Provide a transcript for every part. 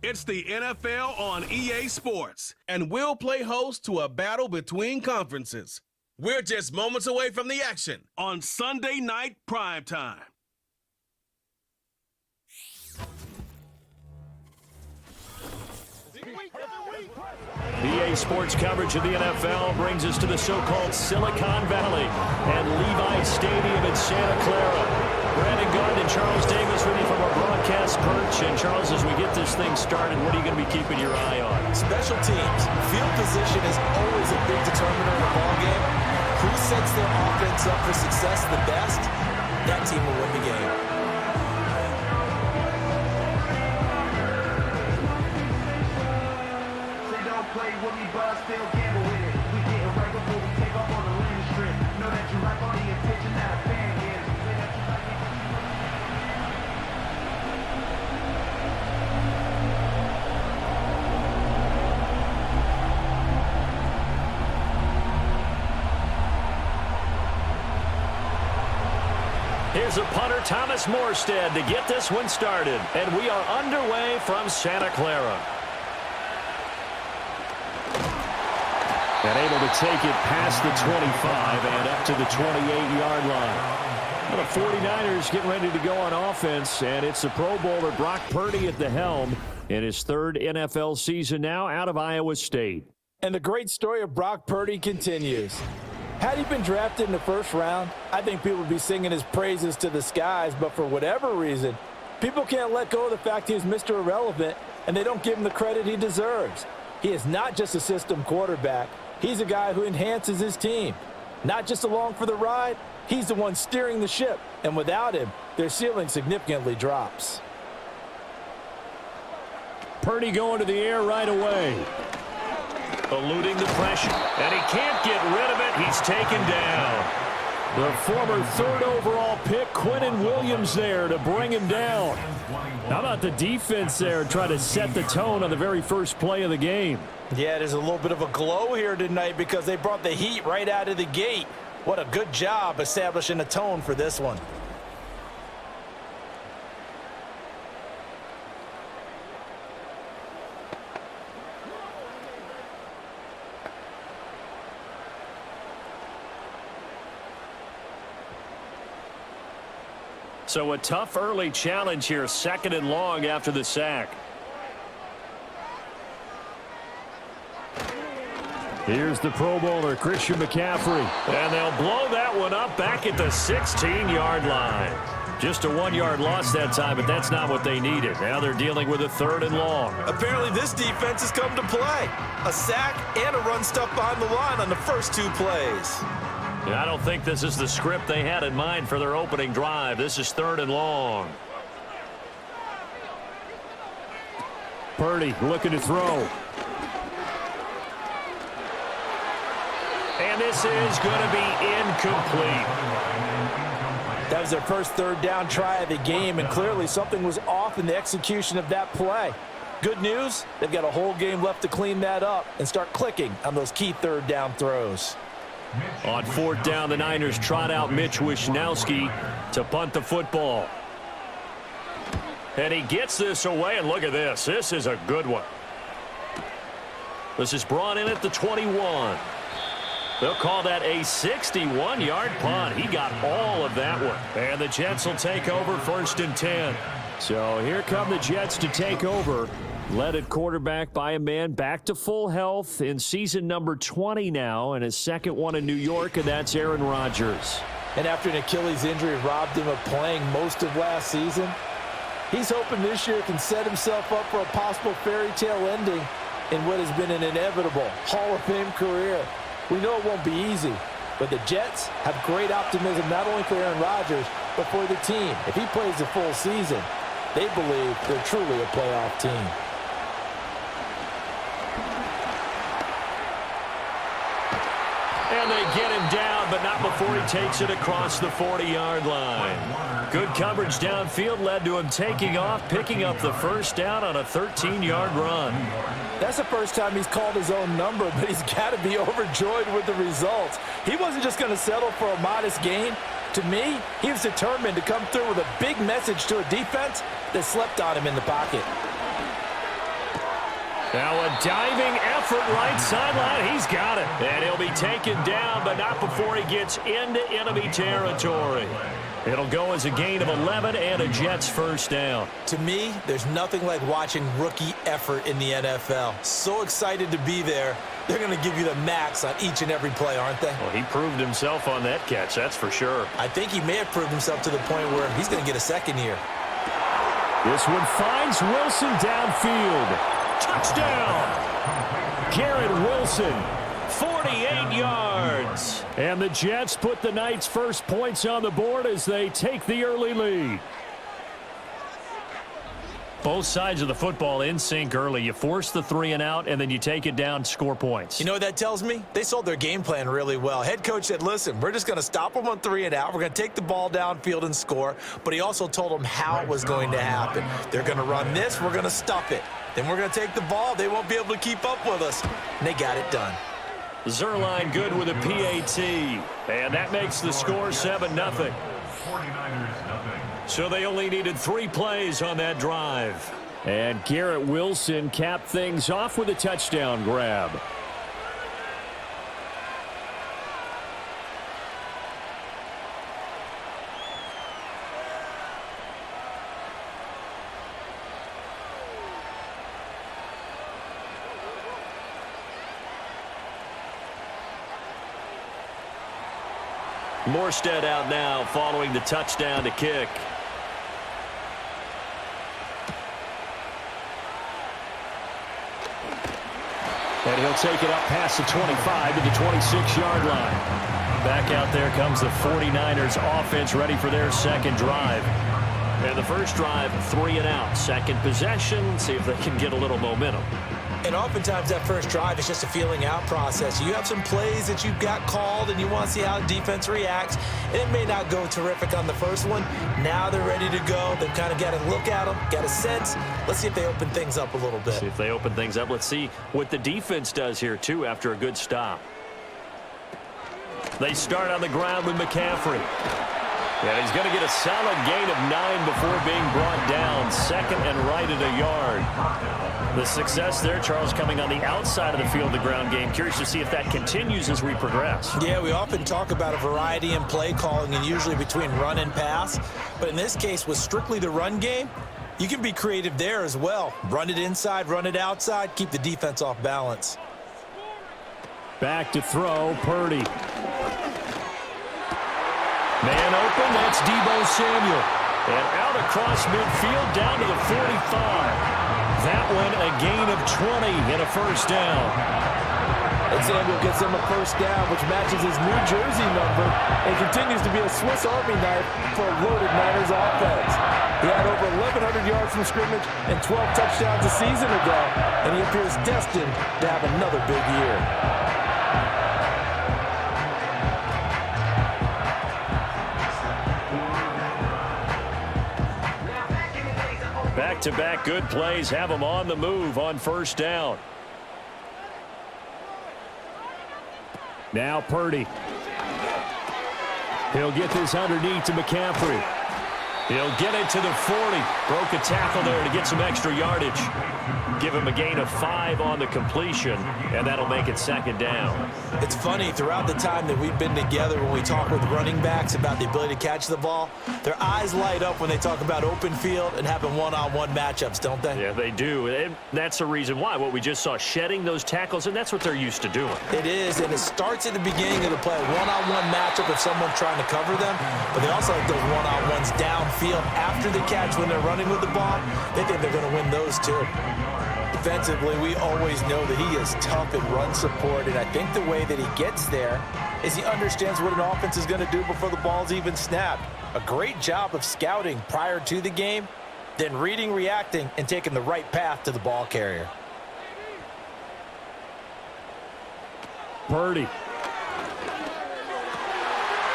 It's the NFL on EA Sports, and we'll play host to a battle between conferences. We're just moments away from the action on Sunday Night Primetime. EA Sports coverage of the NFL brings us to the so-called Silicon Valley and Levi Stadium in Santa Clara. Brandon Gardner and Charles Davis with you from our broadcast perch. And Charles, as we get this thing started, what are you going to be keeping your eye on? Special teams. Field position is always a big determiner in a ball game. Who sets their offense up for success the best, that team will win the game. Play with me, but I still gamble with it. We getting right before we take off on the landing strip. Know that you like all the attention that a fan gives. Say that you like it. Here's a punter, Thomas Morstead, to get this one started. And we are underway from Santa Clara. And able to take it past the 25 and up to the 28-yard line. Well, the 49ers getting ready to go on offense, and it's the Pro Bowler Brock Purdy at the helm in his third NFL season now out of Iowa State. And the great story of Brock Purdy continues. Had he been drafted in the first round, I think people would be singing his praises to the skies, but for whatever reason, people can't let go of the fact he's Mr. Irrelevant, and they don't give him the credit he deserves. He is not just a system quarterback. He's a guy who enhances his team. Not just along for the ride, he's the one steering the ship. And without him, their ceiling significantly drops. Purdy going to the air right away. Eluding the pressure. And he can't get rid of it. He's taken down. The former third overall pick, Quinnen Williams, there to bring him down. How about the defense there trying to set the tone on the very first play of the game? Yeah, there's a little bit of a glow here tonight because they brought the heat right out of the gate. What a good job establishing a tone for this one. So a tough early challenge here, 2nd and long after the sack. Here's the Pro Bowler, Christian McCaffrey. And they'll blow that one up back at the 16-yard line. Just a 1-yard loss that time, but that's not what they needed. Now they're dealing with a 3rd and long. Apparently this defense has come to play. A sack and a run stuff behind the line on the first 2 plays. I don't think this is the script they had in mind for their opening drive. This is 3rd and long. Purdy looking to throw. And this is going to be incomplete. That was their first 3rd down try of the game, and clearly something was off in the execution of that play. Good news, they've got a whole game left to clean that up and start clicking on those key 3rd down throws. On 4th down, the Niners trot out Mitch Wishnowski to punt the football. And he gets this away, and look at this. This is a good one. This is brought in at the 21. They'll call that a 61-yard punt. He got all of that one. And the Jets will take over 1st and 10. So here come the Jets to take over. Led at quarterback by a man back to full health in season number 20 now, and his 2nd one in New York, and that's Aaron Rodgers. And after an Achilles injury robbed him of playing most of last season, he's hoping this year can set himself up for a possible fairy tale ending in what has been an inevitable Hall of Fame career. We know it won't be easy, but the Jets have great optimism not only for Aaron Rodgers, but for the team. If he plays the full season, they believe they're truly a playoff team. And they get him down, but not before he takes it across the 40-yard line. Good coverage downfield led to him taking off, picking up the 1st down on a 13-yard run. That's the first time he's called his own number, but he's got to be overjoyed with the results. He wasn't just going to settle for a modest gain. To me, he was determined to come through with a big message to a defense that slept on him in the pocket. Now a diving effort right sideline. He's got it. And he'll be taken down, but not before he gets into enemy territory. It'll go as a gain of 11 and a Jets first down. To me, there's nothing like watching rookie effort in the NFL. So excited to be there. They're going to give you the max on each and every play, aren't they? Well, he proved himself on that catch, that's for sure. I think he may have proved himself to the point where he's going to get a second here. This one finds Wilson downfield. Touchdown! Garrett Wilson, 48 yards. And the Jets put the Knights' first points on the board as they take the early lead. Both sides of the football in sync early. You force the 3 and out, and then you take it down, score points. You know what that tells me? They sold their game plan really well. Head coach said, listen, we're just going to stop them on 3 and out. We're going to take the ball downfield and score. But he also told them how it was going to happen. They're going to run this. We're going to stuff it. Then we're going to take the ball. They won't be able to keep up with us. And they got it done. Zerline good with a PAT. And that makes the score 7-0. So they only needed 3 plays on that drive. And Garrett Wilson capped things off with a touchdown grab. Morstead out now following the touchdown to kick. And he'll take it up past the 25 to the 26-yard line. Back out there comes the 49ers offense ready for their second drive. And the first drive, 3 and out. Second possession, see if they can get a little momentum. And oftentimes that first drive is just a feeling out process. You have some plays that you've got called and you want to see how the defense reacts. And it may not go terrific on the first one. Now they're ready to go. They've kind of got to look at them, got a sense. Let's see if they open things up a little bit. See if they open things up. Let's see what the defense does here, too, after a good stop. They start on the ground with McCaffrey. And he's going to get a solid gain of 9 before being brought down. Second and right at a yard. The success there, Charles, coming on the outside of the field, the ground game. Curious to see if that continues as we progress. Yeah, we often talk about a variety in play calling and usually between run and pass. But in this case, with strictly the run game, you can be creative there as well. Run it inside, run it outside, keep the defense off balance. Back to throw, Purdy. Man open, that's Deebo Samuel. And out across midfield, down to the 45. That one a gain of 20 and a first down. And Samuel gets him a first down, which matches his New Jersey number and continues to be a Swiss Army knife for a loaded Niners offense. He had over 1,100 yards from scrimmage and 12 touchdowns a season ago, and he appears destined to have another big year. Back-to-back good plays have them on the move on first down. Now Purdy. He'll get this underneath to McCaffrey. He'll get it to the 40. Broke a tackle there to get some extra yardage. Give him a gain of 5 on the completion, and that'll make it second down. It's funny, throughout the time that we've been together when we talk with running backs about the ability to catch the ball, their eyes light up when they talk about open field and having one-on-one matchups, don't they? Yeah, they do. And that's the reason why. What we just saw, shedding those tackles, and that's what they're used to doing. It is, and it starts at the beginning of the play. One-on-one matchup if someone's trying to cover them, but they also like those one-on-ones downfield after the catch when they're running with the ball. They think they're going to win those too. Defensively, we always know that he is tough in run support, and I think the way that he gets there is he understands what an offense is going to do before the ball's even snapped. A great job of scouting prior to the game, then reading, reacting, and taking the right path to the ball carrier. Purdy.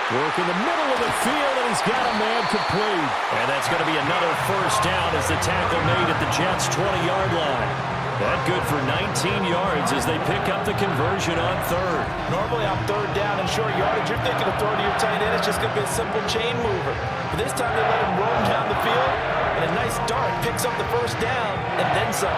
Work in the middle of the field, and he's got a man complete. And that's going to be another first down as the tackle made at the Jets' 20-yard line. That good for 19 yards as they pick up the conversion on third. Normally on third down and short yardage, you're thinking of throwing to your tight end. It's just going to be a simple chain mover. But this time they let him roam down the field, and a nice dart picks up the first down and then some.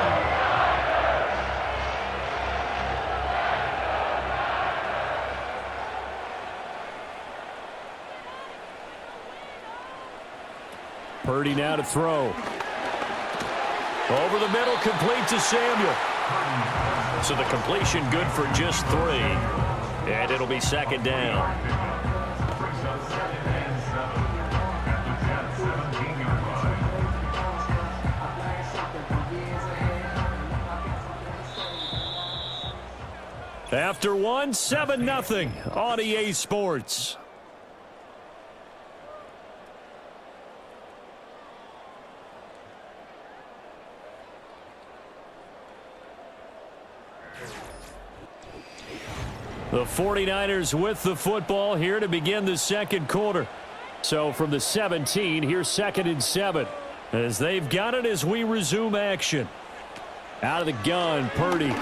Purdy now to throw. Over the middle, complete to Samuel. So the completion good for just 3. And it'll be second down. After 1, 7-0 on EA Sports. The 49ers with the football here to begin the second quarter. So from the 17, here's 2nd and 7. As they've got it as we resume action. Out of the gun, Purdy. And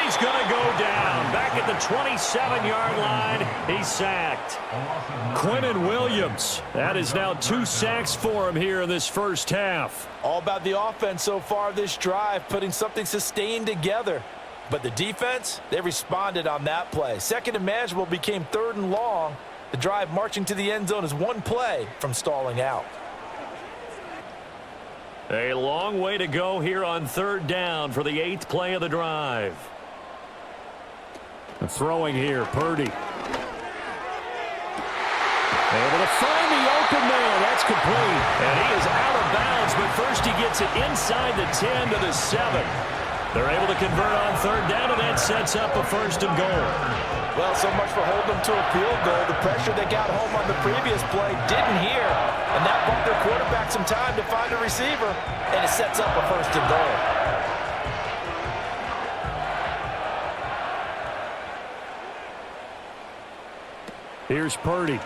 he's going to go down. Back at the 27-yard line, he's sacked. Quinnen Williams. That is now 2 sacks for him here in this first half. All about the offense so far this drive, putting something sustained together. But the defense, they responded on that play. Second and manageable became 3rd and long. The drive marching to the end zone is 1 play from stalling out. A long way to go here on 3rd down for the 8th play of the drive. Throwing here, Purdy. Able to find the open man. That's complete. And he is out of bounds, but first he gets it inside the 10 to the 7. They're able to convert on 3rd down, and that sets up a 1st and goal. Well, so much for holding them to a field goal. The pressure they got home on the previous play didn't hear, and that bought their quarterback some time to find a receiver, and it sets up a 1st and goal. Here's Purdy.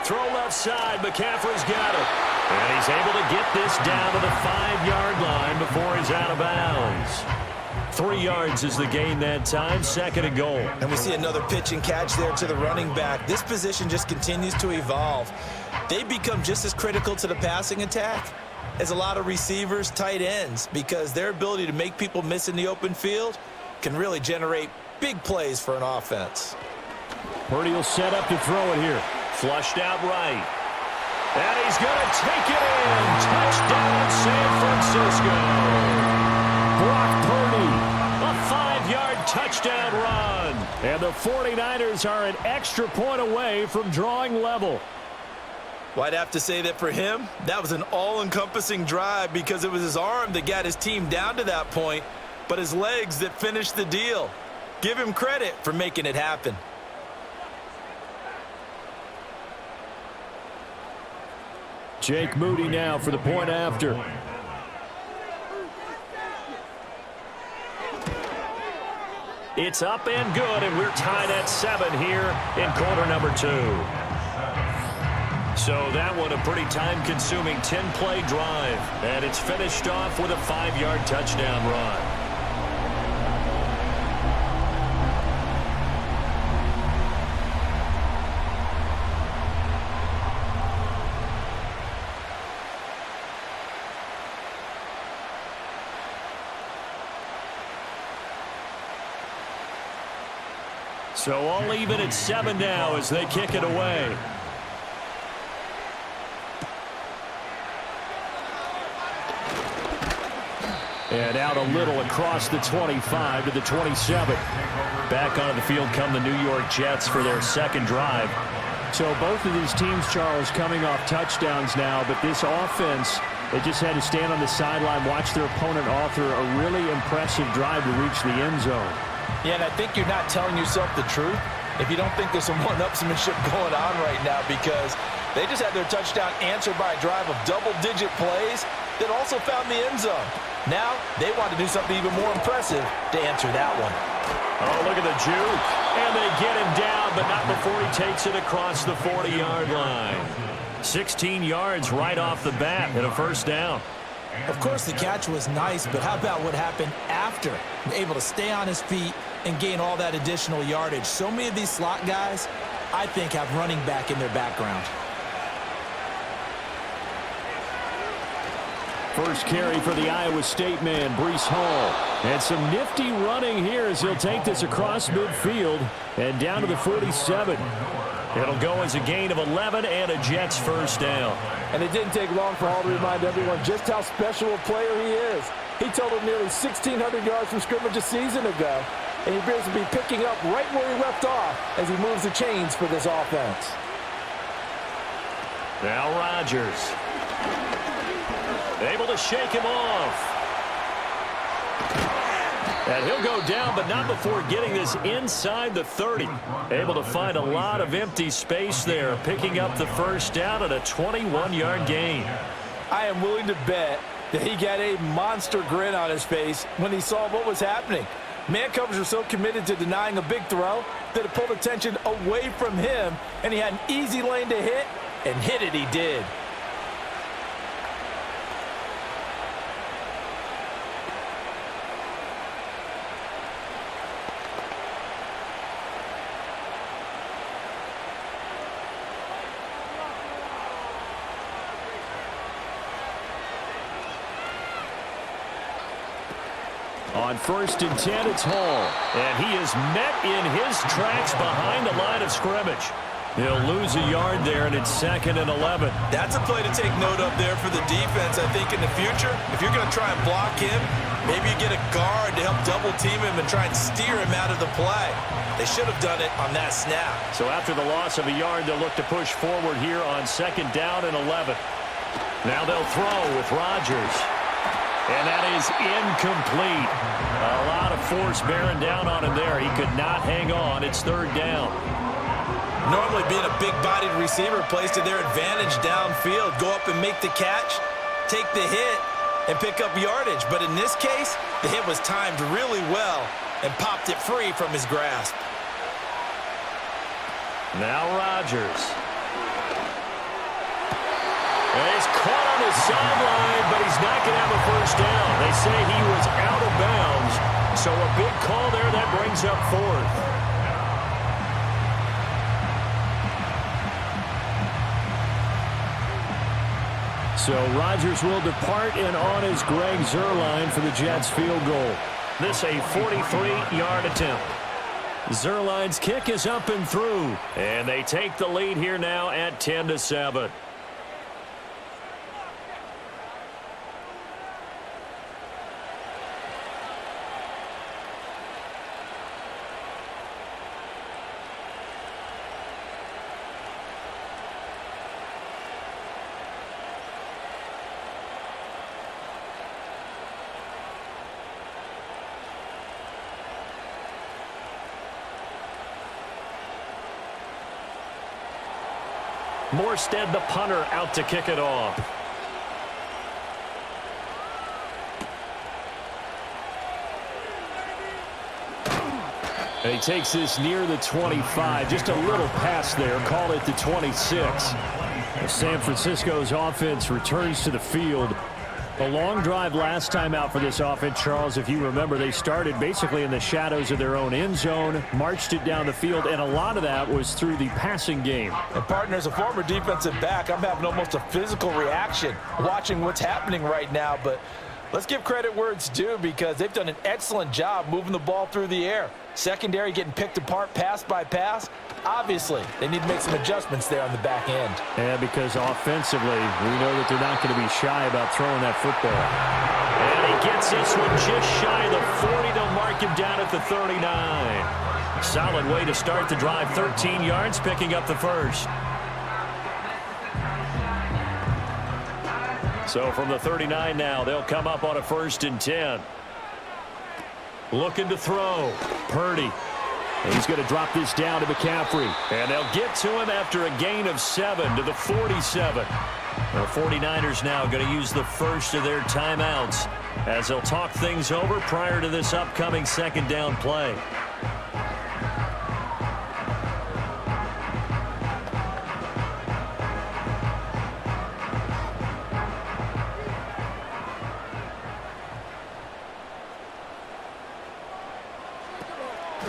Throw left side. McCaffrey's got it. And he's able to get this down to the 5-yard line before he's out of bounds. 3 yards is the gain that time, 2nd and goal. And we see another pitch and catch there to the running back. This position just continues to evolve. They become just as critical to the passing attack as a lot of receivers, tight ends, because their ability to make people miss in the open field can really generate big plays for an offense. Purdy will set up to throw it here. Flushed out right. And he's going to take it in. Touchdown, San Francisco. Brock Purdy, a 5-yard touchdown run. And the 49ers are an extra point away from drawing level. Well, I'd have to say that for him, that was an all-encompassing drive because it was his arm that got his team down to that point, but his legs that finished the deal. Give him credit for making it happen. Jake Moody now for the point after. It's up and good, and we're tied at 7 here in quarter number 2. So that one a pretty time-consuming 10-play drive, and it's finished off with a 5-yard touchdown run. So all even at 7 now as they kick it away. And out a little across the 25 to the 27. Back onto the field come the New York Jets for their second drive. So both of these teams, Charles, coming off touchdowns now, but this offense, they just had to stand on the sideline, watch their opponent author a really impressive drive to reach the end zone. Yeah, and I think you're not telling yourself the truth if you don't think there's some one-upsmanship going on right now, because they just had their touchdown answered by a drive of double-digit plays that also found the end zone. Now they want to do something even more impressive to answer that one. Oh, look at the juke. And they get him down, but not before he takes it across the 40-yard line. 16 yards right off the bat and a 1st down. Of course, the catch was nice, but how about what happened after? Able to stay on his feet and gain all that additional yardage. So many of these slot guys, I think, have running back in their background. First carry for the Iowa State man, Breece Hall. And some nifty running here as he'll take this across midfield and down to the 47. It'll go as a gain of 11 and a Jets first down. And it didn't take long for Hall to remind everyone just how special a player he is. He totaled nearly 1,600 yards from scrimmage a season ago, and he appears to be picking up right where he left off as he moves the chains for this offense. Now Rodgers. Able to shake him off. And he'll go down, but not before getting this inside the 30. Able to find a lot of empty space there, picking up the first down at a 21-yard gain. I am willing to bet that he got a monster grin on his face when he saw what was happening. Man covers are so committed to denying a big throw that it pulled attention away from him, and he had an easy lane to hit, and hit it he did. On 1st and 10, it's Hall. And he is met in his tracks behind the line of scrimmage. He'll lose a yard there, and it's 2nd and 11. That's a play to take note of there for the defense, I think, in the future. If you're going to try and block him, maybe you get a guard to help double-team him and try and steer him out of the play. They should have done it on that snap. So after the loss of a yard, they'll look to push forward here on 2nd down and 11. Now they'll throw with Rodgers. And that is incomplete. A lot of force bearing down on him there. He could not hang on. It's 3rd down. Normally being a big-bodied receiver plays to their advantage downfield. Go up and make the catch, take the hit, and pick up yardage. But in this case, the hit was timed really well and popped it free from his grasp. Now Rodgers. And he's caught on his sideline, but he's not going to have a first down. They say he was out of bounds, so a big call there that brings up 4th. So Rodgers will depart, and on is Greg Zuerlein for the Jets field goal. This a 43-yard attempt. Zuerlein's kick is up and through, and they take the lead here now at 10-7. Morstead, the punter, out to kick it off. And he takes this near the 25. Just a little pass there. Call it the 26. As San Francisco's offense returns to the field. A long drive last time out for this offense, Charles. If you remember, they started basically in the shadows of their own end zone, marched it down the field, and a lot of that was through the passing game. And partner, as a former defensive back, I'm having almost a physical reaction watching what's happening right now. But let's give credit where it's due, because they've done an excellent job moving the ball through the air. Secondary getting picked apart pass by pass. Obviously, they need to make some adjustments there on the back end. Yeah, because offensively, we know that they're not going to be shy about throwing that football. And he gets this one just shy of the 40. They'll mark him down at the 39. Solid way to start the drive. 13 yards, picking up the first. So from the 39 now, they'll come up on a 1st and 10. Looking to throw. Purdy. And he's going to drop this down to McCaffrey. And they'll get to him after a gain of 7 to the 47. The 49ers now going to use the first of their timeouts as they'll talk things over prior to this upcoming 2nd down play.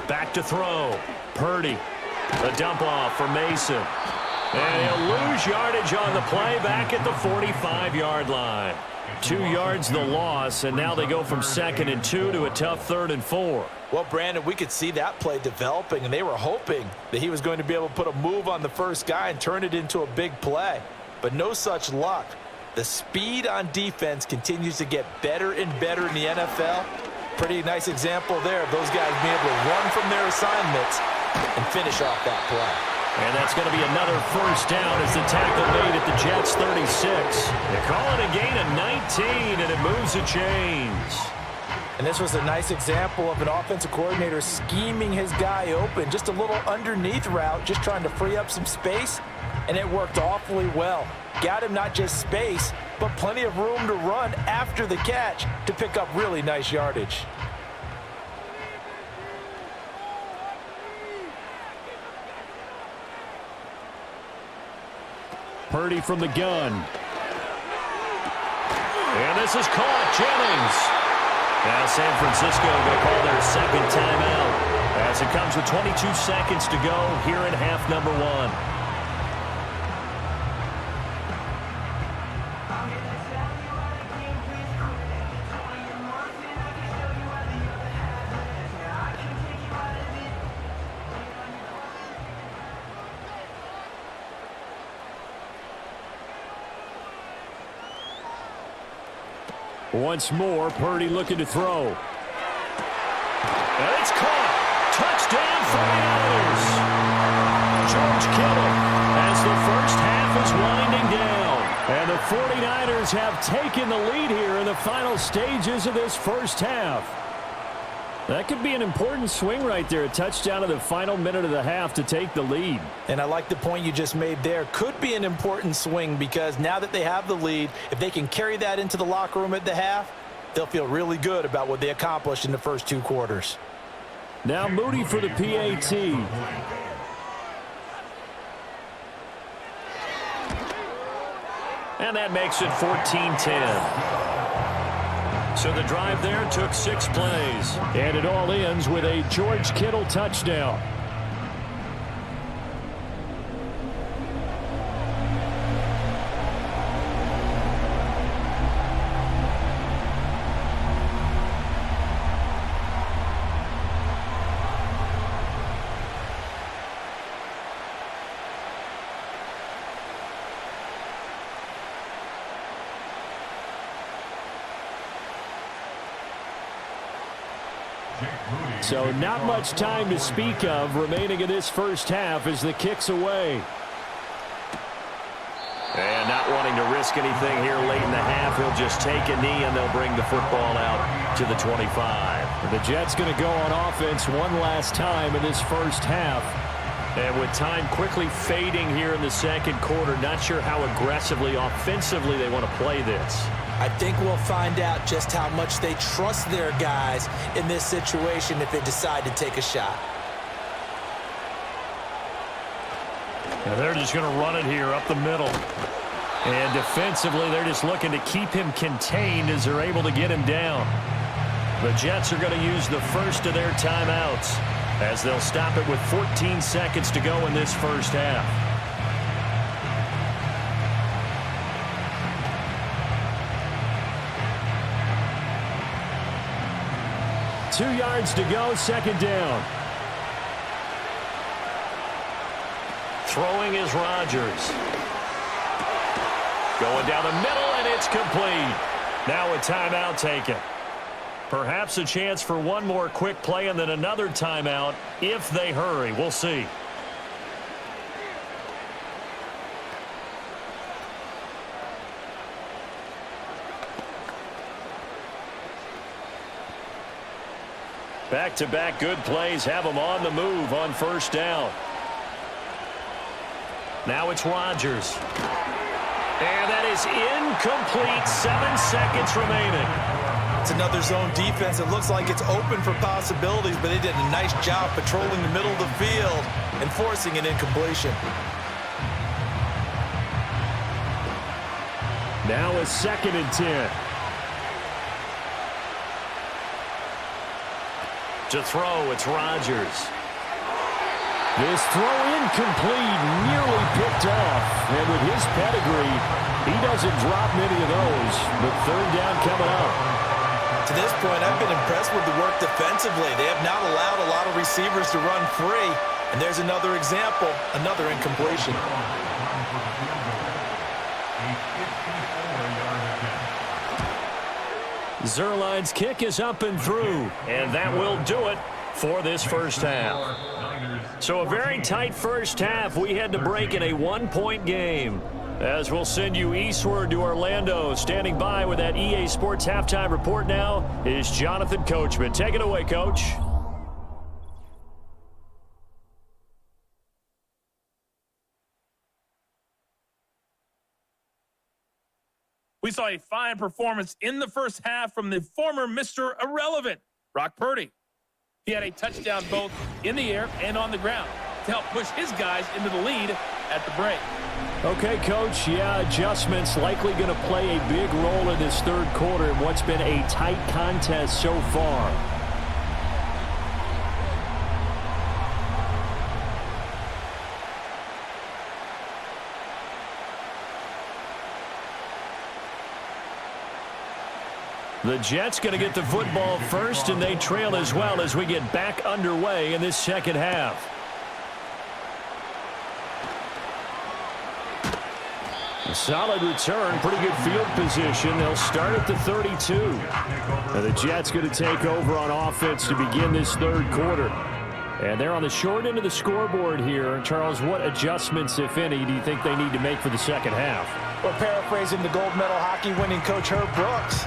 Back to throw. Purdy. A dump off for Mason. And he'll lose yardage on the play back at the 45-yard line. 2 yards the loss, and now they go from 2nd and 2 to a tough 3rd and 4. Well, Brandon, we could see that play developing, and they were hoping that he was going to be able to put a move on the first guy and turn it into a big play. But no such luck. The speed on defense continues to get better and better in the NFL. Pretty nice example there of those guys being able to run from their assignments and finish off that play. And that's going to be another first down as the tackle made at the Jets' 36. They call it a gain of 19, and it moves the chains. And this was a nice example of an offensive coordinator scheming his guy open. Just a little underneath route, just trying to free up some space, and it worked awfully well. Got him not just space, but plenty of room to run after the catch to pick up really nice yardage. Purdy from the gun. And this is caught. Jennings. Now San Francisco going to call their second timeout as it comes with 22 seconds to go here in half number 1. Once more, Purdy looking to throw. And it's caught. Touchdown, 49ers. George Kittle as the first half is winding down. And the 49ers have taken the lead here in the final stages of this first half. That could be an important swing right there. A touchdown in the final minute of the half to take the lead. And I like the point you just made there. Could be an important swing because now that they have the lead, if they can carry that into the locker room at the half, they'll feel really good about what they accomplished in the first 2 quarters. Now Moody for the PAT. And that makes it 14-10. So the drive there took 6 plays. And it all ends with a George Kittle touchdown. So not much time to speak of remaining in this first half as the kick's away. And not wanting to risk anything here late in the half, he'll just take a knee and they'll bring the football out to the 25. The Jets going to go on offense one last time in this first half. And with time quickly fading here in the second quarter, not sure how aggressively, offensively they want to play this. I think we'll find out just how much they trust their guys in this situation if they decide to take a shot. And they're just going to run it here up the middle. And defensively, they're just looking to keep him contained as they're able to get him down. The Jets are going to use the first of their timeouts as they'll stop it with 14 seconds to go in this first half. Two yards to go, second down. Throwing is Rodgers. Going down the middle, and it's complete. Now a timeout taken. Perhaps a chance for one more quick play and then another timeout if they hurry. We'll see. Back-to-back good plays have them on the move on first down. Now it's Rodgers. And that is incomplete. 7 seconds remaining. It's another zone defense. It looks like it's open for possibilities, but they did a nice job patrolling the middle of the field and forcing an incompletion. Now a 2nd and 10. To throw, it's Rodgers. This throw incomplete, nearly picked off. And with his pedigree, he doesn't drop many of those. But third down coming up. To this point, I've been impressed with the work defensively. They have not allowed a lot of receivers to run free. And there's another example, another incompletion. Zerline's kick is up and through. And that will do it for this first half. So a very tight first half. We had to break in a one-point game. As we'll send you eastward to Orlando. Standing by with that EA Sports halftime report now is Jonathan Coachman. Take it away, Coach. We saw a fine performance in the first half from the former Mr. Irrelevant, Brock Purdy. He had a touchdown both in the air and on the ground to help push his guys into the lead at the break. Okay, Coach. Yeah, adjustments likely going to play a big role in this third quarter in what's been a tight contest so far. The Jets going to get the football first, and they trail as well as we get back underway in this second half. A solid return, pretty good field position. They'll start at the 32. And the Jets going to take over on offense to begin this third quarter. And they're on the short end of the scoreboard here. Charles, what adjustments, if any, do you think they need to make for the second half? Well, paraphrasing the gold medal hockey winning coach Herb Brooks,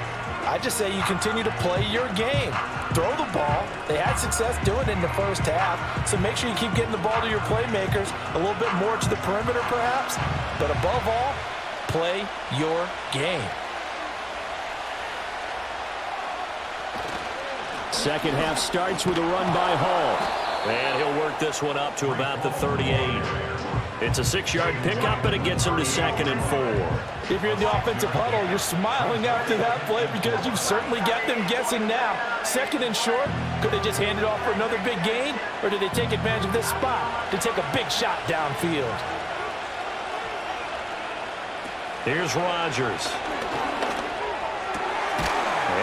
I just say you continue to play your game. Throw the ball. They had success doing it in the first half, so make sure you keep getting the ball to your playmakers, a little bit more to the perimeter perhaps, but above all, play your game. Second half starts with a run by Hall. And he'll work this one up to about the 38. It's a 6-yard pickup, and it gets him to 2nd and 4. If you're in the offensive huddle, you're smiling after that play because you've certainly got them guessing now. 2nd and short, could they just hand it off for another big gain, or did they take advantage of this spot to take a big shot downfield? Here's Rodgers.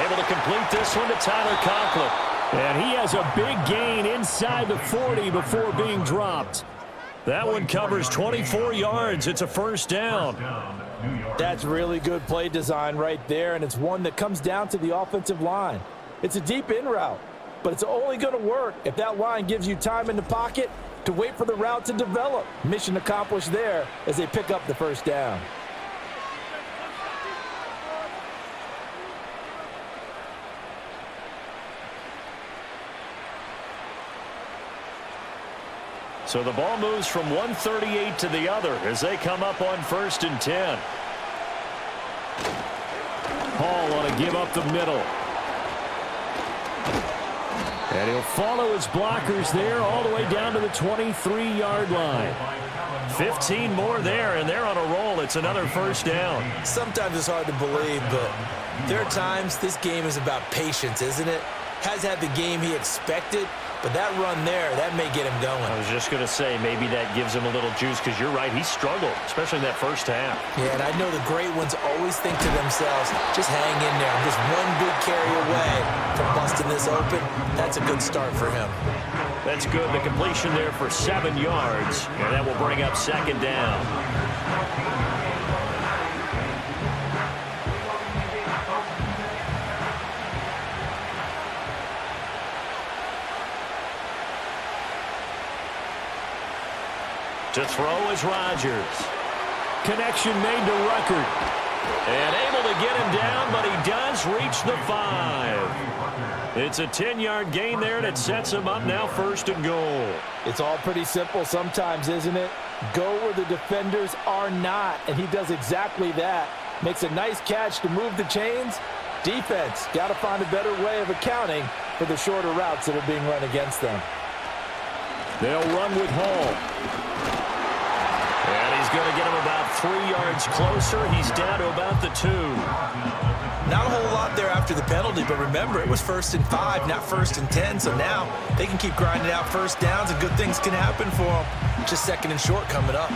Able to complete this one to Tyler Conklin. And he has a big gain inside the 40 before being dropped. That one covers 24 yards. It's a first down. That's really good play design right there, and it's one that comes down to the offensive line. It's a deep in route, but it's only going to work if that line gives you time in the pocket to wait for the route to develop. Mission accomplished there as they pick up the first down. So the ball moves from 138 to the other as they come up on 1st and 10. Hall on a give up the middle. And he'll follow his blockers there all the way down to the 23-yard line. 15 more there, and they're on a roll. It's another first down. Sometimes it's hard to believe, but there are times this game is about patience, isn't it? Has had the game he expected, but that run there, that may get him going. I was just going to say, maybe that gives him a little juice, because you're right, he struggled, especially in that first half. Yeah, and I know the great ones always think to themselves, just hang in there. I'm just one big carry away from busting this open. That's a good start for him. That's good. The completion there for 7 yards, and that will bring up 2nd down. To throw is Rodgers. Connection made to Ruckert. And able to get him down, but he does reach the 5. It's a 10-yard gain there, and it sets him up now 1st and goal. It's all pretty simple sometimes, isn't it? Go where the defenders are not, and he does exactly that. Makes a nice catch to move the chains. Defense, got to find a better way of accounting for the shorter routes that are being run against them. They'll run with Hall. And he's going to get him about 3 yards closer. He's down to about the 2. Not a whole lot there after after the penalty, but remember, it was 1st and 5, not 1st and 10, so now they can keep grinding out first downs and good things can happen for them. Just 2nd and short coming up.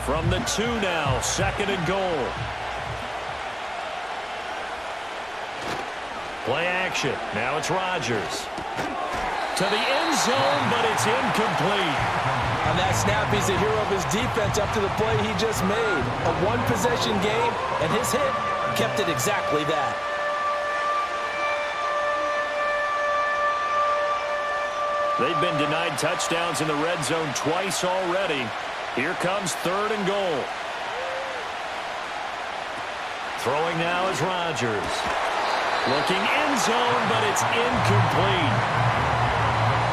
From the 2 now, 2nd and goal. Play action. Now it's Rodgers. To the end zone, but it's incomplete. On that snap, he's the hero of his defense up to the play he just made. A one-possession game, and his hit kept it exactly that. They've been denied touchdowns in the red zone twice already. Here comes 3rd and goal. Throwing now is Rodgers. Looking end zone, but it's incomplete.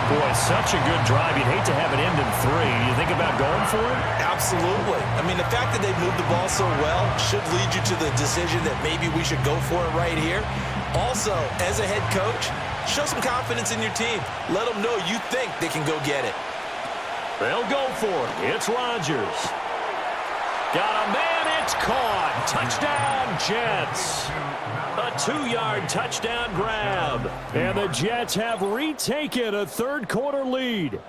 Boy, such a good drive. You'd hate to have it end in 3. You think about going for it? Absolutely. I mean, the fact that they moved the ball so well should lead you to the decision that maybe we should go for it right here. Also, as a head coach, show some confidence in your team. Let them know you think they can go get it. They'll go for it. It's Rodgers. Got a man. It's caught. Touchdown, Jets. A 2-yard touchdown grab. And the Jets have retaken a 3rd-quarter lead.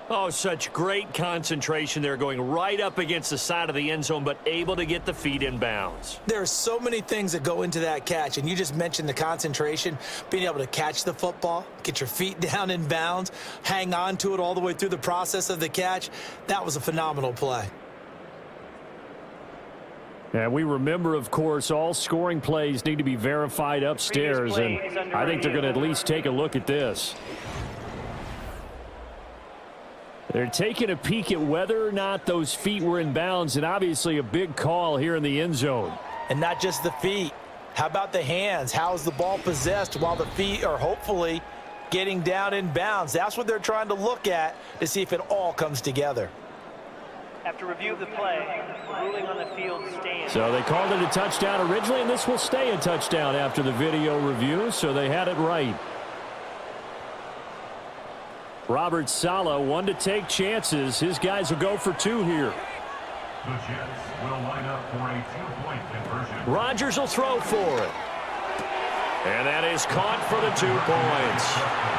Oh, such great concentration there, going right up against the side of the end zone, but able to get the feet in bounds. There are so many things that go into that catch, and you just mentioned the concentration, being able to catch the football, get your feet down in bounds, hang on to it all the way through the process of the catch. That was a phenomenal play. And we remember, of course, all scoring plays need to be verified upstairs, and I think they're going to at least take a look at this. They're taking a peek at whether or not those feet were in bounds, and obviously a big call here in the end zone. And not just the feet. How about the hands? How is the ball possessed while the feet are hopefully getting down in bounds? That's what they're trying to look at to see if it all comes together. After review of the play, ruling on the field stands. So they called it a touchdown originally, and this will stay a touchdown after the video review, so they had it right. Robert Saleh, one to take chances. His guys will go for 2 here. The Jets will line up for a 2-point conversion. Rodgers will throw for it. And that is caught for the 2 points.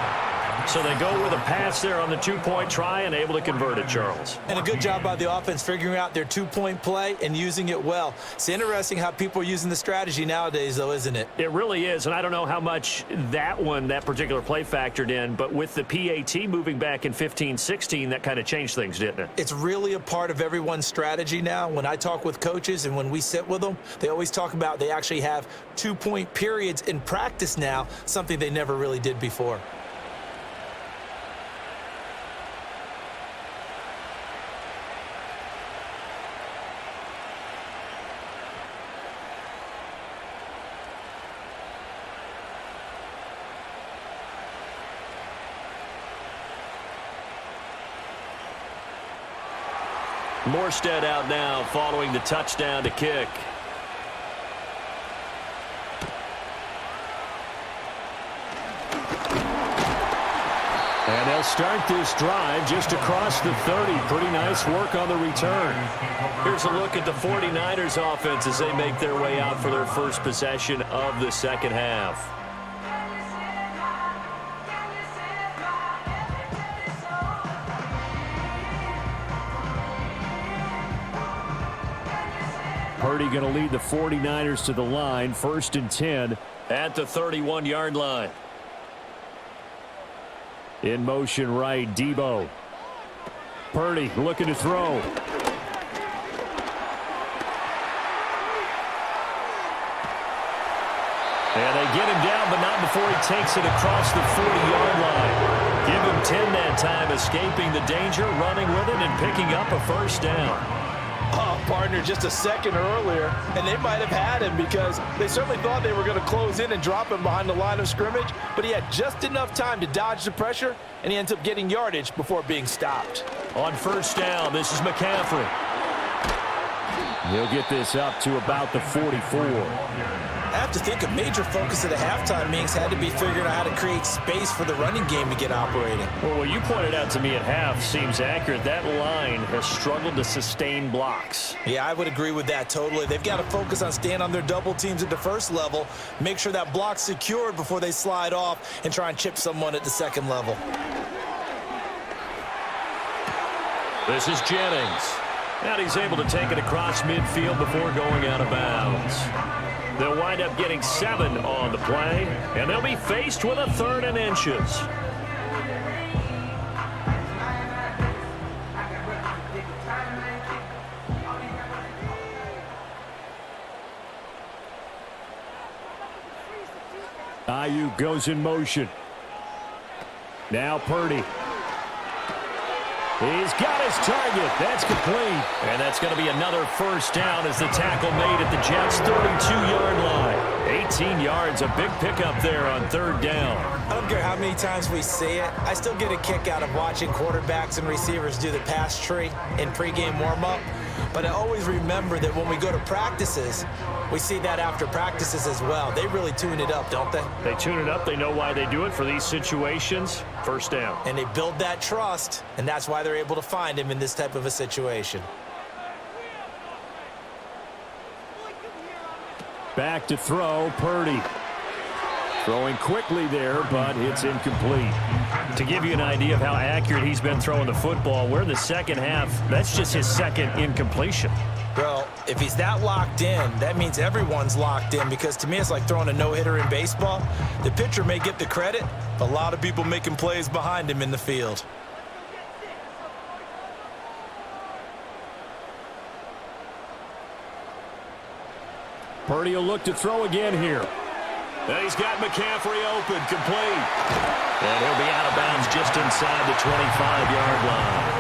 So they go with a pass there on the 2-point try and able to convert it, Charles. And a good job by the offense figuring out their 2-point play and using it well. It's interesting how people are using the strategy nowadays, though, isn't it? It really is, and I don't know how much that particular play factored in, but with the PAT moving back in 15-16, that kind of changed things, didn't it? It's really a part of everyone's strategy now. When I talk with coaches and when we sit with them, they always talk about they actually have 2-point periods in practice now, something they never really did before. Morstead out now following the touchdown to kick. And they'll start this drive just across the 30. Pretty nice work on the return. Here's a look at the 49ers offense as they make their way out for their first possession of the second half. Purdy going to lead the 49ers to the line. 1st and 10 at the 31-yard line. In motion right, Debo. Purdy looking to throw. And they get him down, but not before he takes it across the 40-yard line. Give him 10 that time, escaping the danger, running with it, and picking up a first down. Oh, partner, just a second earlier, and they might have had him because they certainly thought they were going to close in and drop him behind the line of scrimmage, but he had just enough time to dodge the pressure, and he ends up getting yardage before being stopped. On first down, this is McCaffrey. He'll get this up to about the 44. I have to think a major focus of the halftime meetings had to be figuring out how to create space for the running game to get operating. Well, what you pointed out to me at half seems accurate. That line has struggled to sustain blocks. Yeah, I would agree with that totally. They've got to focus on staying on their double teams at the first level, make sure that block's secured before they slide off and try and chip someone at the second level. This is Jennings. And he's able to take it across midfield before going out of bounds. They'll wind up getting 7 on the play, and they'll be faced with a 3rd and inches. Ayuk goes in motion. Now Purdy. He's got his target. That's complete. And that's going to be another first down as the tackle made at the Jets' 32-yard line. 18 yards, a big pickup there on 3rd down. I don't care how many times we see it. I still get a kick out of watching quarterbacks and receivers do the pass tree in pregame warm-up. But I always remember that when we go to practices, we see that after practices as well. They really tune it up, don't they? They tune it up. They know why they do it for these situations. First down. And they build that trust, and that's why they're able to find him in this type of a situation. Back to throw, Purdy. Throwing quickly there, but it's incomplete. To give you an idea of how accurate he's been throwing the football, we're in the second half. That's just his 2nd incompletion. Well, if he's that locked in, that means everyone's locked in, because to me it's like throwing a no-hitter in baseball. The pitcher may get the credit, but a lot of people making plays behind him in the field. Purdy will look to throw again here. And he's got McCaffrey open, complete. And he'll be out of bounds just inside the 25-yard line.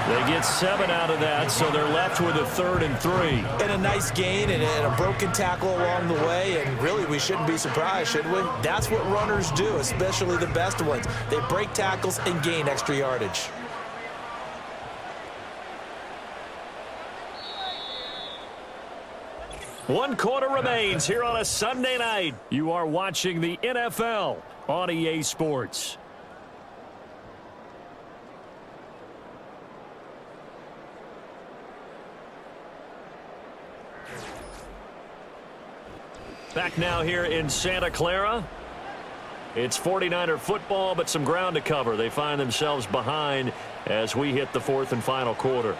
They get 7 out of that, so they're left with a 3rd and 3. And a nice gain and a broken tackle along the way, and really we shouldn't be surprised, should we? That's what runners do, especially the best ones. They break tackles and gain extra yardage. One quarter remains here on a Sunday night. You are watching the NFL on EA Sports. Back now here in Santa Clara. It's 49er football, but some ground to cover. They find themselves behind as we hit the 4th and final quarter.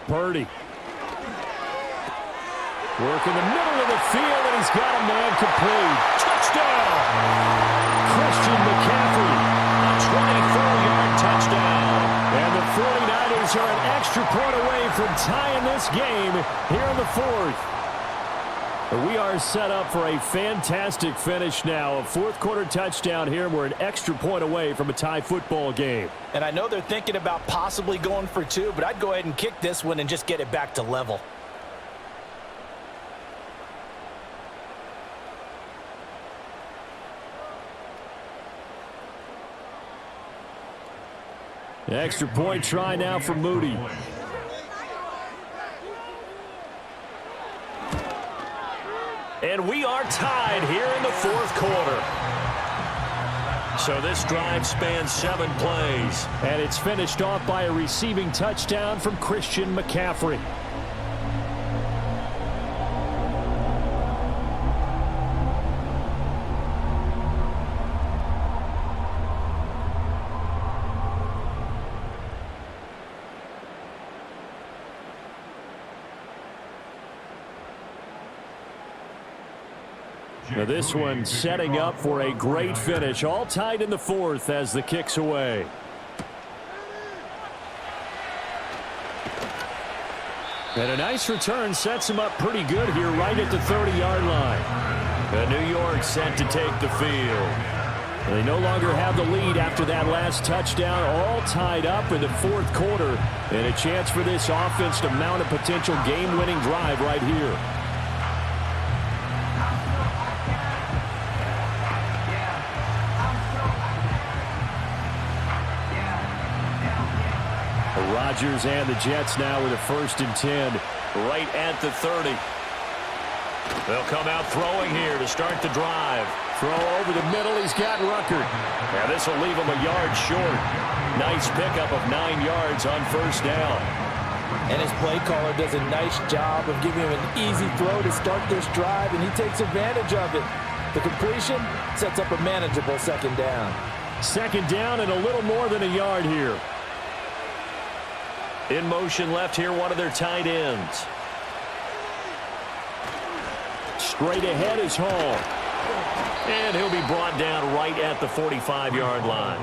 Purdy. Work in the middle of the field, and he's got a man complete. Touchdown! Christian McCaffrey, a 24-yard touchdown. And the 49ers are an extra point away from tying this game here in the 4th. We are set up for a fantastic finish now. A 4th quarter touchdown here. We're an extra point away from a tie football game. And I know they're thinking about possibly going for 2, but I'd go ahead and kick this one and just get it back to level. Extra point try now for Moody. And we are tied here in the 4th quarter. So this drive spans 7 plays. And it's finished off by a receiving touchdown from Christian McCaffrey. Now this one setting up for a great finish. All tied in the 4th as the kick's away. And a nice return sets him up pretty good here right at the 30-yard line. And New York set to take the field. They no longer have the lead after that last touchdown. All tied up in the 4th quarter. And a chance for this offense to mount a potential game-winning drive right here. Rodgers and the Jets now with a 1st and 10 right at the 30. They'll come out throwing here to start the drive. Throw over the middle. He's got Ruckert. Now this will leave him a yard short. Nice pickup of 9 yards on 1st down. And his play caller does a nice job of giving him an easy throw to start this drive, and he takes advantage of it. The completion sets up a manageable 2nd down. 2nd down and a little more than a yard here. In motion left here, one of their tight ends. Straight ahead is Hall. And he'll be brought down right at the 45-yard line.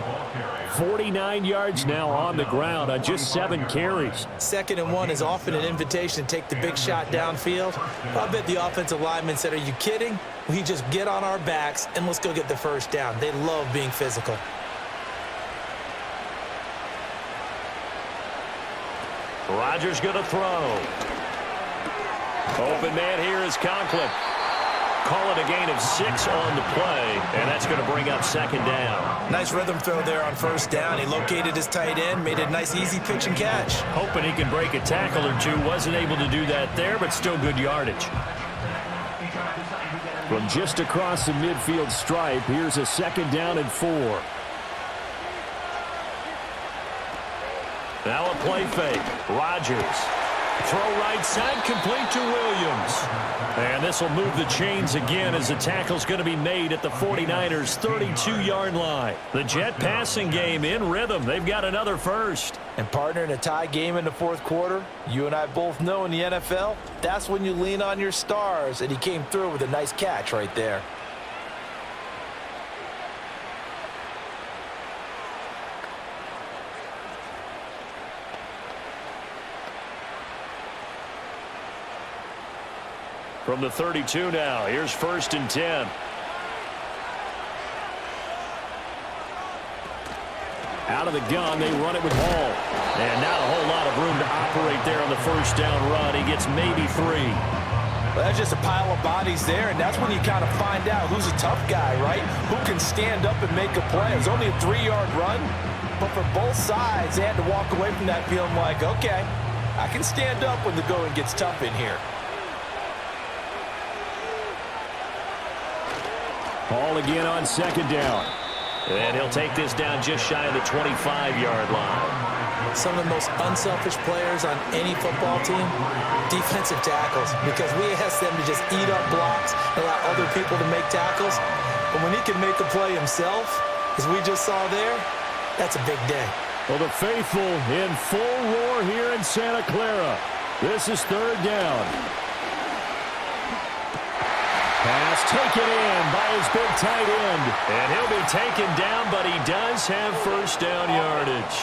49 yards now on the ground on just 7 carries. 2nd and 1 is often an invitation to take the big shot downfield. I bet the offensive lineman said, are you kidding? We just get on our backs and let's go get the 1st down. They love being physical. Rodgers going to throw. Open man here is Conklin. Call it a gain of 6 on the play, and that's going to bring up 2nd down. Nice rhythm throw there on 1st down. He located his tight end, made a nice easy pitch and catch. Hoping he can break a tackle or two. Wasn't able to do that there, but still good yardage. From just across the midfield stripe, here's a 2nd down and 4. Now a play fake. Rodgers. Throw right side, complete to Williams. And this will move the chains again as the tackle's going to be made at the 49ers' 32-yard line. The Jet passing game in rhythm. They've got another 1st. And partner, in a tie game in the 4th quarter, you and I both know in the NFL, that's when you lean on your stars. And he came through with a nice catch right there. From the 32 now, here's 1st and 10. Out of the gun, they run it with Hall. And not a whole lot of room to operate there on the 1st down run. He gets maybe 3. Well, that's just a pile of bodies there, and that's when you kind of find out who's a tough guy, right? Who can stand up and make a play. It's only a 3-yard run, but for both sides, they had to walk away from that feeling like, okay, I can stand up when the going gets tough in here. Hall again on 2nd down. And he'll take this down just shy of the 25-yard line. Some of the most unselfish players on any football team, defensive tackles, because we ask them to just eat up blocks and allow other people to make tackles. But when he can make a play himself, as we just saw there, that's a big day. Well, the faithful in full roar here in Santa Clara. This is 3rd down. Pass taken in by his big tight end. And he'll be taken down, but he does have 1st down yardage.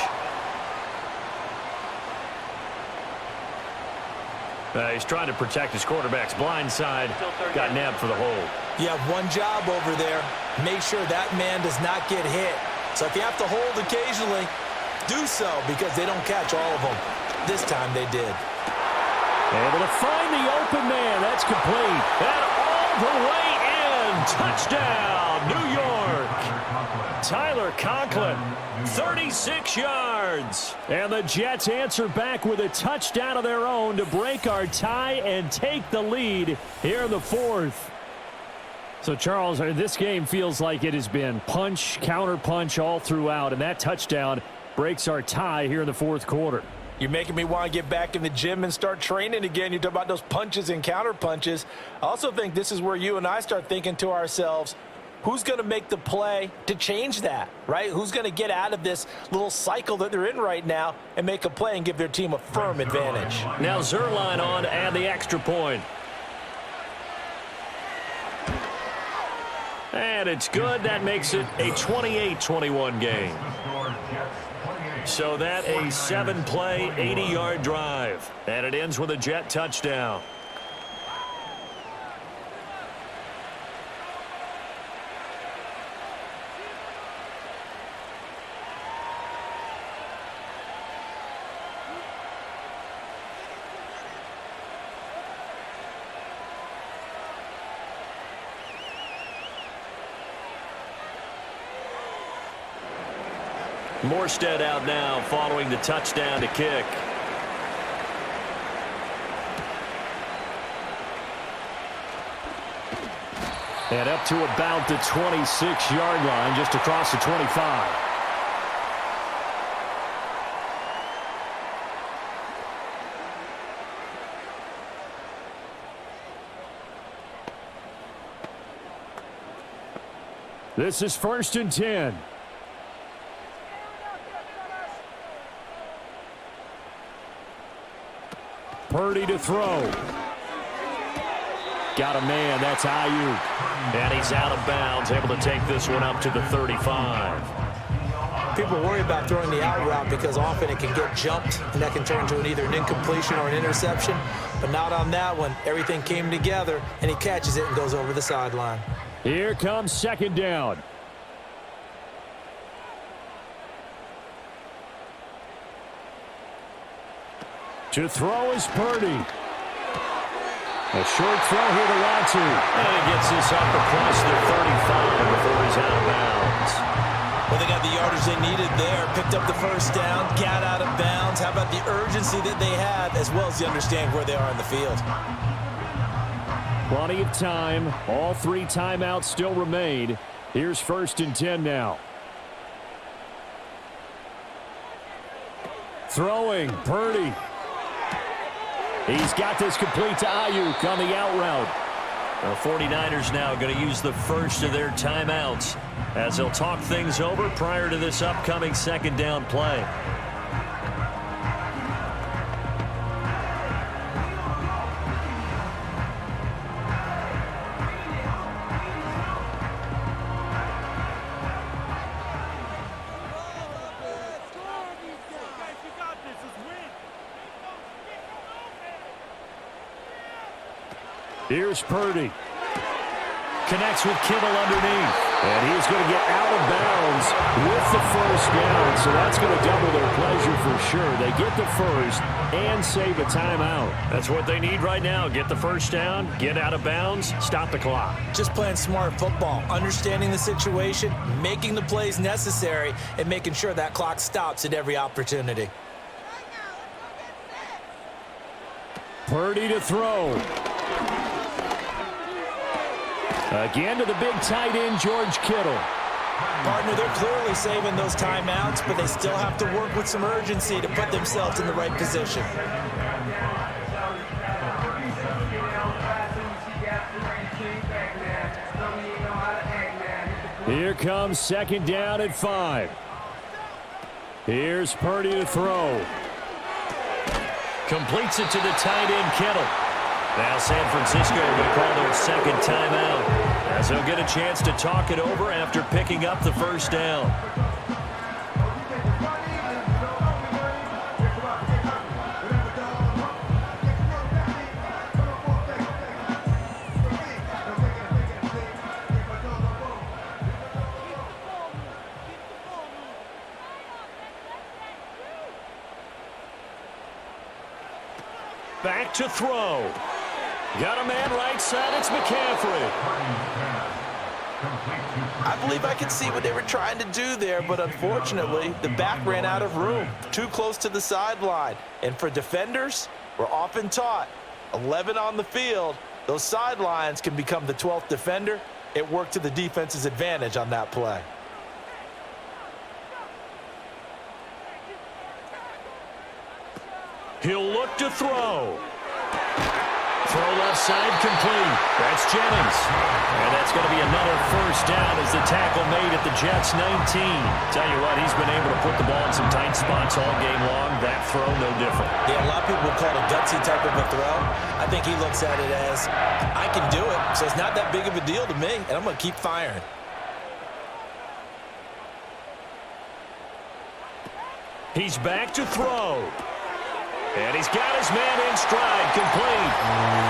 He's trying to protect his quarterback's blind side. Got nabbed for the hold. You have one job over there. Make sure that man does not get hit. So if you have to hold occasionally, do so, because they don't catch all of them. This time they did. Able to find the open man. That's complete. And all the way in. Touchdown, New York. Tyler Conklin, 36 yards. And the Jets answer back with a touchdown of their own to break our tie and take the lead here in the 4th. So, Charles, this game feels like it has been punch, counter-punch all throughout, and that touchdown breaks our tie here in the 4th quarter. You're making me want to get back in the gym and start training again. You talk about those punches and counter punches. I also think this is where you and I start thinking to ourselves, who's going to make the play to change that, right? Who's going to get out of this little cycle that they're in right now and make a play and give their team a firm advantage? Now Zerline on to add the extra point. And it's good. That makes it a 28-21 game. So that a 7-play, 80-yard drive. And it ends with a Jet touchdown. Morstead out now following the touchdown to kick. And up to about the 26-yard line, just across the 25. This is 1st and 10. Purdy to throw. Got a man. That's Ayuk. And he's out of bounds, able to take this one up to the 35. People worry about throwing the out route because often it can get jumped, and that can turn into either an incompletion or an interception. But not on that one. Everything came together, and he catches it and goes over the sideline. Here comes 2nd down. To throw is Purdy. A short throw here to Latu. And he gets this up across the 35 before he's out of bounds. Well, they got the yardage they needed there. Picked up the 1st down, got out of bounds. How about the urgency that they have, as well as the understanding where they are in the field? Plenty of time. All 3 timeouts still remain. Here's 1st and 10 now. Throwing, Purdy. He's got this complete to Ayuk on the out route. The 49ers now going to use the first of their timeouts as they'll talk things over prior to this upcoming 2nd down play. Here's Purdy. Connects with Kittle underneath. And he's going to get out of bounds with the 1st down. So that's going to double their pleasure for sure. They get the 1st and save a timeout. That's what they need right now. Get the 1st down, get out of bounds, stop the clock. Just playing smart football, understanding the situation, making the plays necessary, and making sure that clock stops at every opportunity. Purdy to throw. Again to the big tight end, George Kittle. Partner, they're clearly saving those timeouts, but they still have to work with some urgency to put themselves in the right position. Here comes 2nd down at 5. Here's Purdy to throw. Completes it to the tight end, Kittle. Now San Francisco will call their 2nd timeout as they'll get a chance to talk it over after picking up the 1st down. Back to throw. Got a man right side. It's McCaffrey. I believe I can see what they were trying to do there, but unfortunately, the back ran out of room. Too close to the sideline. And for defenders, we're often taught, 11 on the field, those sidelines can become the 12th defender. It worked to the defense's advantage on that play. He'll look to throw. Throw left side complete. That's Jennings. And that's going to be another 1st down as the tackle made at the Jets' 19. Tell you what, he's been able to put the ball in some tight spots all game long. That throw, no different. Yeah, a lot of people would call it a gutsy type of a throw. I think he looks at it as, I can do it, so it's not that big of a deal to me, and I'm going to keep firing. He's back to throw. And he's got his man in stride, complete.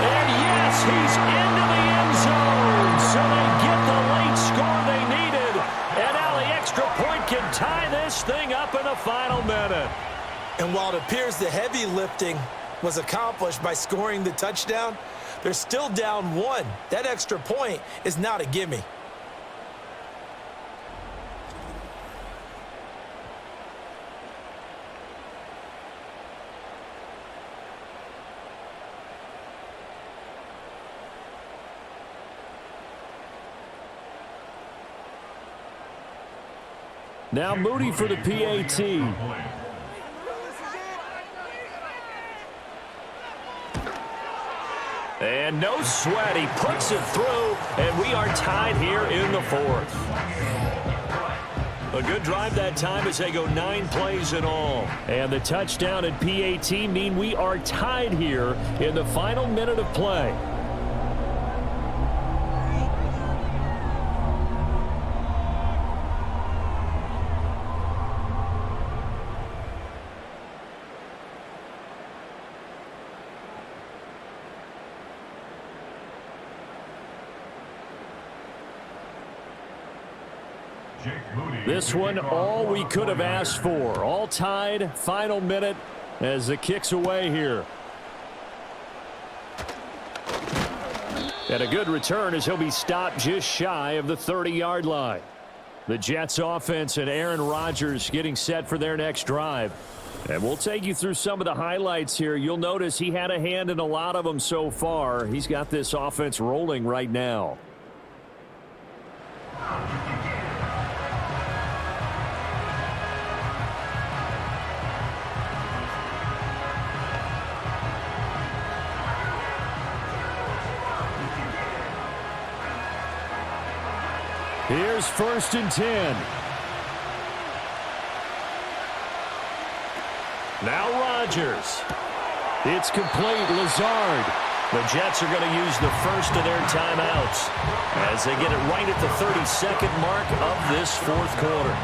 And yes, he's into the end zone. So they get the late score they needed. And now the extra point can tie this thing up in the final minute. And while it appears the heavy lifting was accomplished by scoring the touchdown, they're still down 1. That extra point is not a gimme. Now Moody for the PAT. And no sweat. He puts it through, and we are tied here in the fourth. A good drive that time as they go 9 plays in all. And the touchdown and PAT mean we are tied here in the final minute of play. This one, all we could have asked for. All tied, final minute as the kick's away here. And a good return as he'll be stopped just shy of the 30-yard line. The Jets offense and Aaron Rodgers getting set for their next drive. And we'll take you through some of the highlights here. You'll notice he had a hand in a lot of them so far. He's got this offense rolling right now. Here's 1st and 10. Now Rodgers. It's complete. Lazard. The Jets are going to use the first of their timeouts as they get it right at the 32nd mark of this fourth quarter.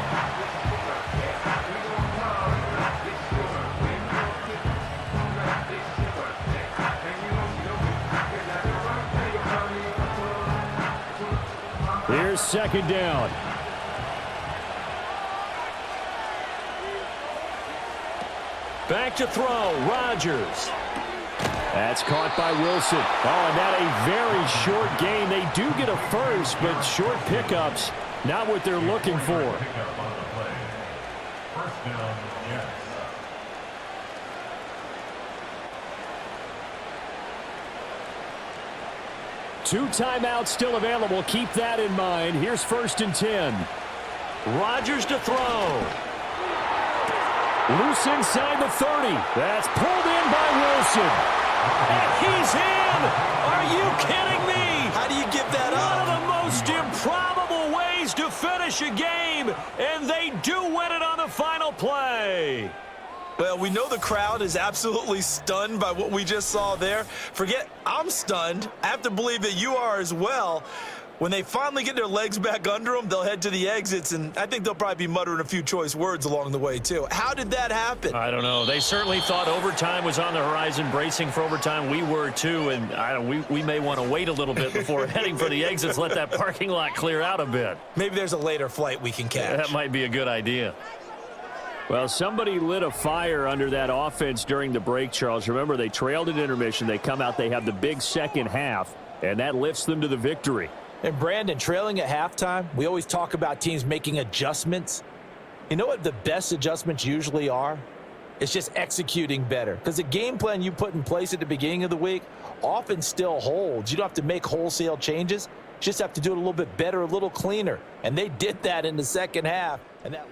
Here's 2nd down. Back to throw. Rodgers. That's caught by Wilson. Oh, and that a very short game. They do get a first, but short pickups, not what they're looking for. First down, Jets. Two timeouts still available. Keep that in mind. Here's 1st and 10. Rodgers to throw. Loose inside the 30. That's pulled in by Wilson. And he's in! Are you kidding me? How do you give that up? One of the most improbable ways to finish a game, and they do win it on the final play. Well, we know the crowd is absolutely stunned by what we just saw there. Forget I'm stunned. I have to believe that you are as well. When they finally get their legs back under them, they'll head to the exits, and I think they'll probably be muttering a few choice words along the way, too. How did that happen? I don't know. They certainly thought overtime was on the horizon, bracing for overtime. We were, too, and we may want to wait a little bit before heading for the exits, let that parking lot clear out a bit. Maybe there's a later flight we can catch. That might be a good idea. Well, somebody lit a fire under that offense during the break, Charles. Remember, they trailed at intermission. They come out, they have the big second half, and that lifts them to the victory. And Brandon, trailing at halftime, we always talk about teams making adjustments. You know what the best adjustments usually are? It's just executing better. Because the game plan you put in place at the beginning of the week often still holds. You don't have to make wholesale changes. You just have to do it a little bit better, a little cleaner. And they did that in the second half. And that